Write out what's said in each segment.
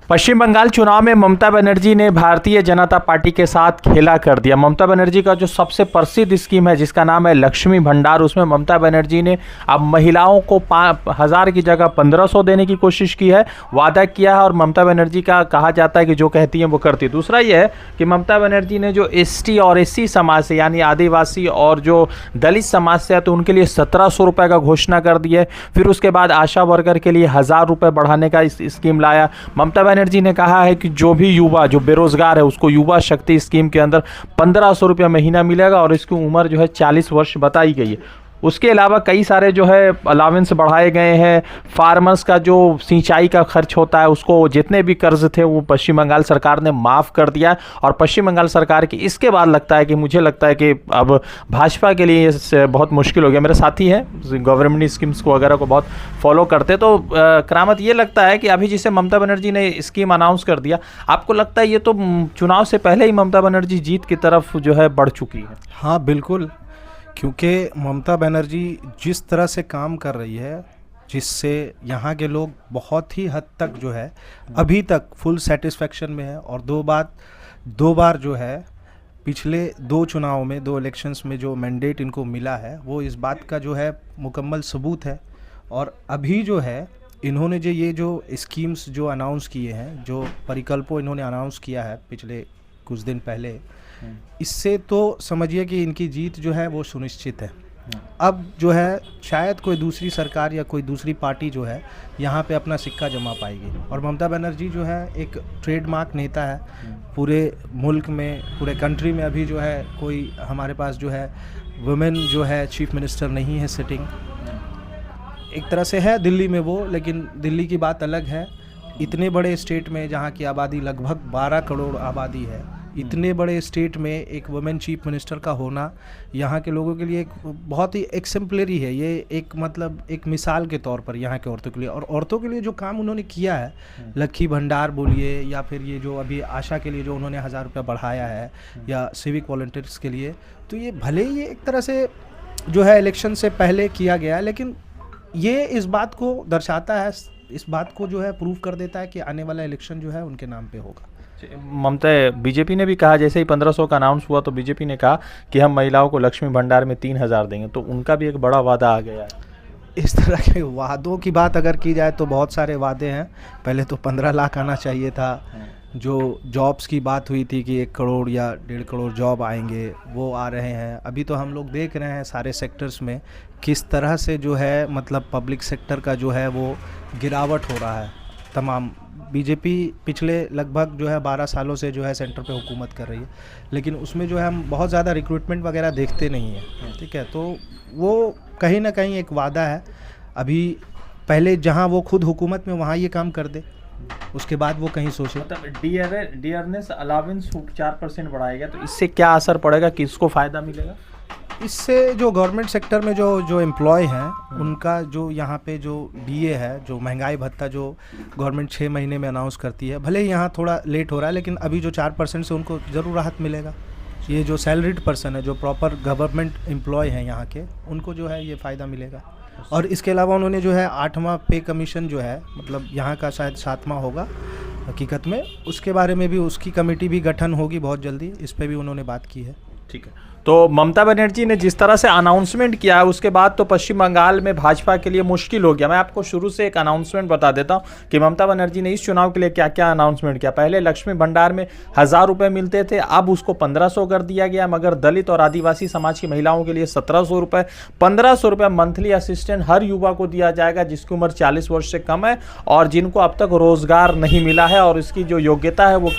पश्चिम बंगाल चुनाव में ममता बनर्जी ने भारतीय जनता पार्टी के साथ खेला कर दिया। ममता बनर्जी का जो सबसे प्रसिद्ध स्कीम है जिसका नाम है लक्ष्मी भंडार, उसमें ममता बनर्जी ने अब महिलाओं को 5,000 की जगह 1,500 देने की कोशिश की है, वादा किया है। और ममता बनर्जी का कहा जाता है कि जो कहती हैं वो करती है। दूसरा ये है कि ममता बनर्जी ने जो ST और SC समाज से यानी आदिवासी और जो दलित समाज से है तो उनके लिए 1,700 रुपये का घोषणा कर दी है। फिर उसके बाद आशा वर्कर के लिए 1,000 रुपये बढ़ाने का स्कीम लाया। ममता बनर्जी ने कहा है कि जो भी युवा जो बेरोजगार है उसको युवा शक्ति स्कीम के अंदर 1,500 रुपया महीना मिलेगा और इसकी उम्र जो है 40 वर्ष बताई गई है। उसके अलावा कई सारे जो है अलावेंस बढ़ाए गए हैं। फार्मर्स का जो सिंचाई का खर्च होता है उसको जितने भी कर्ज थे वो पश्चिम बंगाल सरकार ने माफ़ कर दिया। और पश्चिम बंगाल सरकार की इसके बाद लगता है कि मुझे लगता है कि अब भाजपा के लिए ये बहुत मुश्किल हो गया। मेरे साथी हैं गवर्नमेंट स्कीम्स को वगैरह को बहुत फॉलो करते, तो करामत ये लगता है कि अभी जिसे ममता बनर्जी ने स्कीम अनाउंस कर दिया, आपको लगता है ये तो चुनाव से पहले ही ममता बनर्जी जीत की तरफ जो है बढ़ चुकी है? हाँ बिल्कुल, क्योंकि ममता बनर्जी जिस तरह से काम कर रही है जिससे यहाँ के लोग बहुत ही हद तक जो है अभी तक फुल सेटिस्फेक्शन में है। और दो बार जो है पिछले 2 चुनाव में 2 इलेक्शंस में जो मैंडेट इनको मिला है वो इस बात का जो है मुकम्मल सबूत है। और अभी जो है इन्होंने ये जो स्कीम्स जो अनाउंस किए हैं, जो परिकल्पों इन्होंने अनाउंस किया है पिछले कुछ दिन पहले, इससे तो समझिए कि इनकी जीत जो है वो सुनिश्चित है। अब जो है शायद कोई दूसरी सरकार या कोई दूसरी पार्टी जो है यहाँ पे अपना सिक्का जमा पाएगी। और ममता बनर्जी जो है एक ट्रेडमार्क नेता है पूरे मुल्क में, पूरे कंट्री में। अभी जो है कोई हमारे पास जो है वुमेन जो है चीफ मिनिस्टर नहीं है सिटिंग। एक तरह से है दिल्ली में वो, लेकिन दिल्ली की बात अलग है। इतने बड़े स्टेट में जहाँ की आबादी लगभग 12 करोड़ आबादी है, इतने बड़े स्टेट में एक वुमेन चीफ मिनिस्टर का होना यहाँ के लोगों के लिए एक बहुत ही एक्सेम्पलरी है। ये एक मतलब एक मिसाल के तौर पर यहाँ के औरतों के लिए, और औरतों के लिए जो काम उन्होंने किया है, लक्ष्मी भंडार बोलिए या फिर ये जो अभी आशा के लिए जो उन्होंने 1,000 रुपया बढ़ाया है, या सिविक वॉलंटियर्स के लिए, तो ये भले ही एक तरह से जो है इलेक्शन से पहले किया गया, लेकिन ये इस बात को दर्शाता है, इस बात को जो है प्रूव कर देता है कि आने वाला इलेक्शन जो है उनके नाम पे होगा। ममता बीजेपी ने भी कहा, जैसे ही 1,500 का अनाउंस हुआ तो बीजेपी ने कहा कि हम महिलाओं को लक्ष्मी भंडार में 3,000 देंगे, तो उनका भी एक बड़ा वादा आ गया है। इस तरह के वादों की बात अगर की जाए तो बहुत सारे वादे हैं। पहले तो 15 लाख आना चाहिए था। जो जॉब्स की बात हुई थी कि 1 करोड़ या 1.5 करोड़ जॉब आएंगे, वो आ रहे हैं। अभी तो हम लोग देख रहे हैं सारे सेक्टर्स में किस तरह से जो है मतलब पब्लिक सेक्टर का जो है वो गिरावट हो रहा है। तमाम बीजेपी पिछले लगभग जो है 12 सालों से जो है सेंटर पे हुकूमत कर रही है, लेकिन उसमें जो है हम बहुत ज़्यादा रिक्रूटमेंट वगैरह देखते नहीं हैं। ठीक है, तो वो कहीं ना कहीं एक वादा है। अभी पहले जहां वो खुद हुकूमत में वहां ये काम कर दे, उसके बाद वो कहीं सोचे। मतलब डियरनेस अलावेंस 4% बढ़ाएगा, तो इससे क्या असर पड़ेगा, किसको फ़ायदा मिलेगा? इससे जो गवर्नमेंट सेक्टर में जो एम्प्लॉय हैं उनका जो यहाँ पे जो DA है, जो महंगाई भत्ता जो गवर्नमेंट 6 महीने में अनाउंस करती है, भले ही यहाँ थोड़ा लेट हो रहा है, लेकिन अभी जो 4% से उनको ज़रूर राहत मिलेगा। ये जो सैलरीड पर्सन है, जो प्रॉपर गवर्नमेंट एम्प्लॉय हैं यहाँ के, उनको जो है ये फ़ायदा मिलेगा। और इसके अलावा उन्होंने जो है 8वां पे कमीशन जो है, मतलब यहाँ का शायद 7वां होगा हकीकत में, उसके बारे में भी उसकी कमेटी भी गठन होगी बहुत जल्दी। इस पर भी उन्होंने बात की है। ठीक है, तो ममता बनर्जी ने जिस तरह से अनाउंसमेंट किया है उसके बाद तो पश्चिम बंगाल में भाजपा के लिए मुश्किल हो गया। मैं आपको शुरू से एक अनाउंसमेंट बता देता हूं कि ममता बनर्जी ने इस चुनाव के लिए क्या क्या अनाउंसमेंट किया। पहले लक्ष्मी भंडार में 1,000 रुपये मिलते थे, अब उसको 1,500 कर दिया गया, मगर दलित और आदिवासी समाज की महिलाओं के लिए 1,700 रुपये, 1,500 रुपये मंथली असिस्टेंट हर युवा को दिया जाएगा जिसकी उम्र 40 वर्ष से कम है और जिनको अब तक रोजगार नहीं मिला है और इसकी जो योग्यता है वो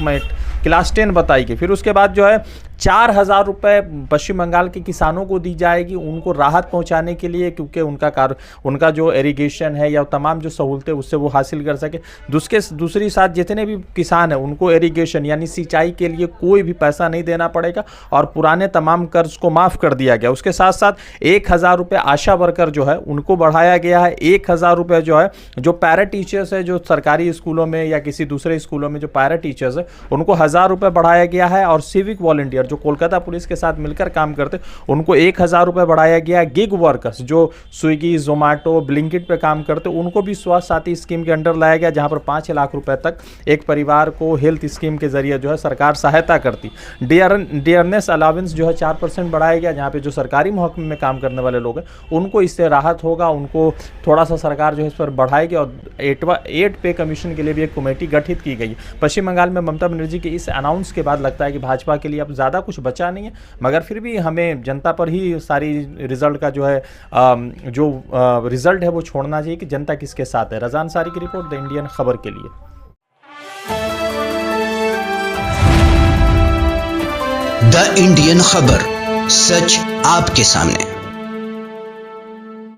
क्लास 10 बताई गई। फिर उसके बाद जो है 4,000 रुपये पश्चिम बंगाल के किसानों को दी जाएगी, उनको राहत पहुंचाने के लिए, क्योंकि उनका जो इरिगेशन है या तमाम जो सहूलतें उससे वो हासिल कर सके। दूसरी साथ जितने भी किसान हैं उनको इरिगेशन यानी सिंचाई के लिए कोई भी पैसा नहीं देना पड़ेगा और पुराने तमाम कर्ज को माफ़ कर दिया गया। उसके साथ साथ 1,000 रुपये आशा वर्कर जो है उनको बढ़ाया गया है। 1,000 रुपये जो है जो पैरा टीचर्स है, जो सरकारी स्कूलों में या किसी दूसरे स्कूलों में जो पैरा टीचर्स है, उनको 1,000 1000 रुपये बढ़ाया गया है, और सिविक वॉलंटियर जो कोलकाता पुलिस के साथ मिलकर काम करते उनको 1000 रुपये बढ़ाया गया। गिग वर्कर्स जो स्विगी, जोमेटो, ब्लिंकिट पे काम करते उनको भी स्वास्थ्य साथी स्कीम के अंडर लाया गया, जहां पर 5 लाख रुपए तक एक परिवार को हेल्थ स्कीम के जरिए जो है सरकार सहायता करती। डियरनेस अलावेंस जो है 4% बढ़ाया गया, जहां पे जो सरकारी महकमे में काम करने वाले लोग हैं उनको इससे राहत होगा, उनको थोड़ा सा सरकार जो है इस पर बढ़ाएगी। और 8 पे कमीशन के लिए भी एक कमेटी गठित की गई। पश्चिम बंगाल में ममता बनर्जी के इस अनाउंस के बाद लगता है कि भाजपा के लिए अब ज़्यादा कुछ बचा नहीं है, मगर फिर भी हमें जनता पर ही सारी रिजल्ट का जो है रिजल्ट है वो छोड़ना चाहिए कि जनता किसके साथ है। रज़ा अंसारी की रिपोर्ट, द इंडियन खबर के लिए। द इंडियन खबर, सच आपके सामने।